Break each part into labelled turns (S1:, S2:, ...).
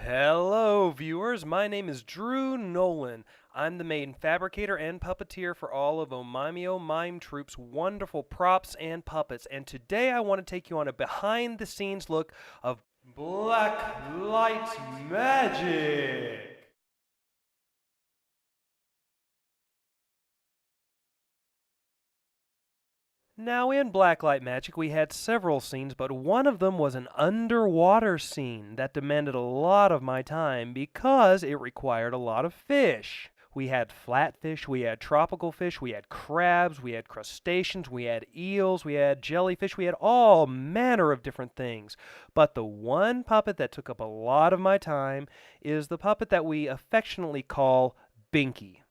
S1: Hello, viewers. My name is Drew Nowlin. I'm the main fabricator and puppeteer for all of Omimeo Mime Troop's wonderful props and puppets, and today I want to take you on a behind-the-scenes look of Black Light Magic. Now, in Blacklight Magic, we had several scenes, but one of them was an underwater scene that demanded a lot of my time because it required a lot of fish. We had flatfish, we had tropical fish, we had crabs, we had crustaceans, we had eels, we had jellyfish, we had all manner of different things. But the one puppet that took up a lot of my time is the puppet that we affectionately call Binkie.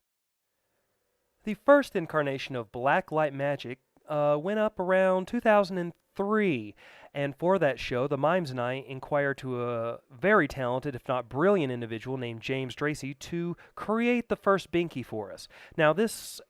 S1: The first incarnation of Black Light Magic went up around 2003, and for that show, the Mimes and I inquired to a very talented, if not brilliant individual named James Dracy to create the first Binkie for us. Now, this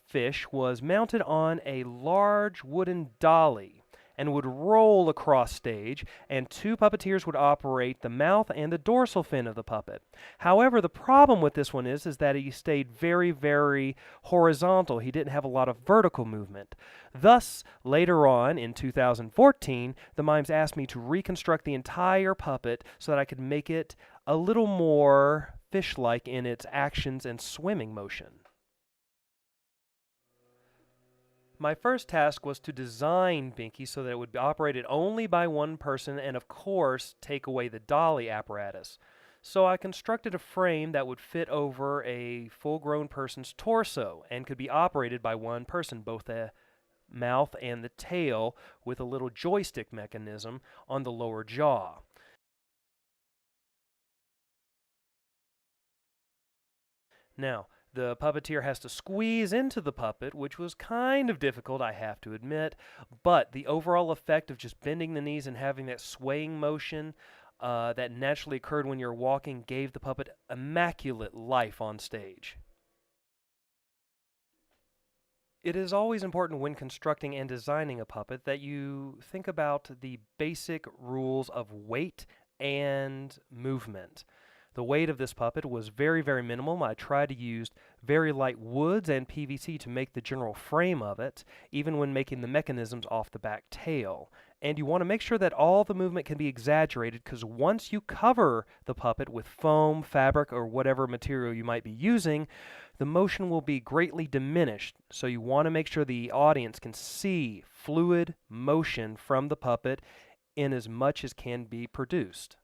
S1: fish was mounted on a large wooden dolly and would roll across stage, and two puppeteers would operate the mouth and the dorsal fin of the puppet. However, the problem with this one is that he stayed very, very horizontal. He didn't have a lot of vertical movement. Thus, later on in 2014, the mimes asked me to reconstruct the entire puppet so that I could make it a little more fish-like in its actions and swimming motion. My first task was to design Binkie so that it would be operated only by one person and, of course, take away the dolly apparatus. So I constructed a frame that would fit over a full-grown person's torso and could be operated by one person, both the mouth and the tail, with a little joystick mechanism on the lower jaw. Now, the puppeteer has to squeeze into the puppet, which was kind of difficult, I have to admit, but the overall effect of just bending the knees and having that swaying motion that naturally occurred when you're walking gave the puppet immaculate life on stage. It is always important when constructing and designing a puppet that you think about the basic rules of weight and movement. The weight of this puppet was very, very minimal. I tried to use very light woods and PVC to make the general frame of it, even when making the mechanisms off the back tail. And you want to make sure that all the movement can be exaggerated, because once you cover the puppet with foam, fabric, or whatever material you might be using, the motion will be greatly diminished. So you want to make sure the audience can see fluid motion from the puppet in as much as can be produced.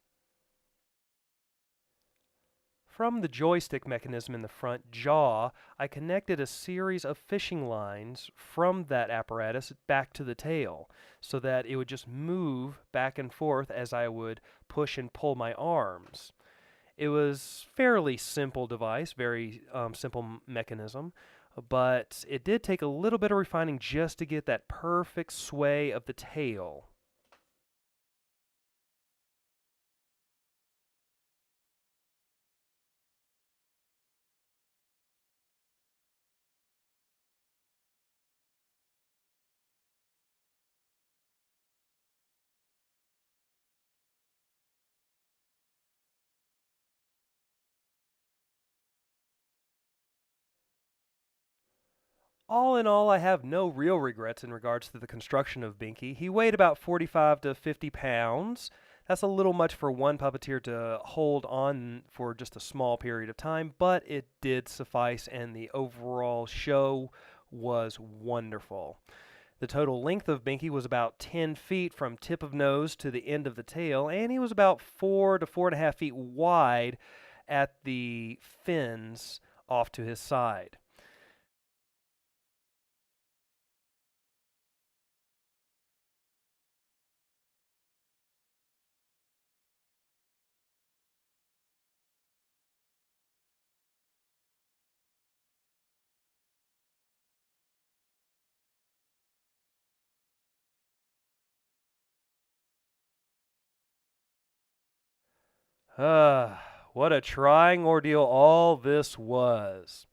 S1: From the joystick mechanism in the front jaw, I connected a series of fishing lines from that apparatus back to the tail so that it would just move back and forth as I would push and pull my arms. It was fairly simple device, very simple mechanism, but it did take a little bit of refining just to get that perfect sway of the tail. All in all, I have no real regrets in regards to the construction of Binkie. He weighed about 45 to 50 pounds. That's a little much for one puppeteer to hold on for just a small period of time, but it did suffice, and the overall show was wonderful. The total length of Binkie was about 10 feet from tip of nose to the end of the tail, and he was about 4 to 4.5 feet wide at the fins off to his side. What a trying ordeal all this was.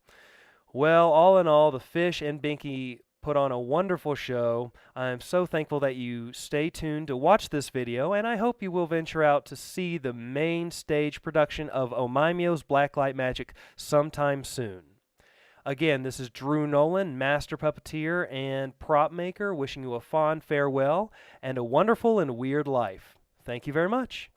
S1: Well, all in all, the fish and Binkie put on a wonderful show. I'm so thankful that you stay tuned to watch this video, and I hope you will venture out to see the main stage production of Omimeo's Blacklight Magic sometime soon. Again, this is Drew Nowlin, master puppeteer and prop maker, wishing you a fond farewell and a wonderful and weird life. Thank you very much.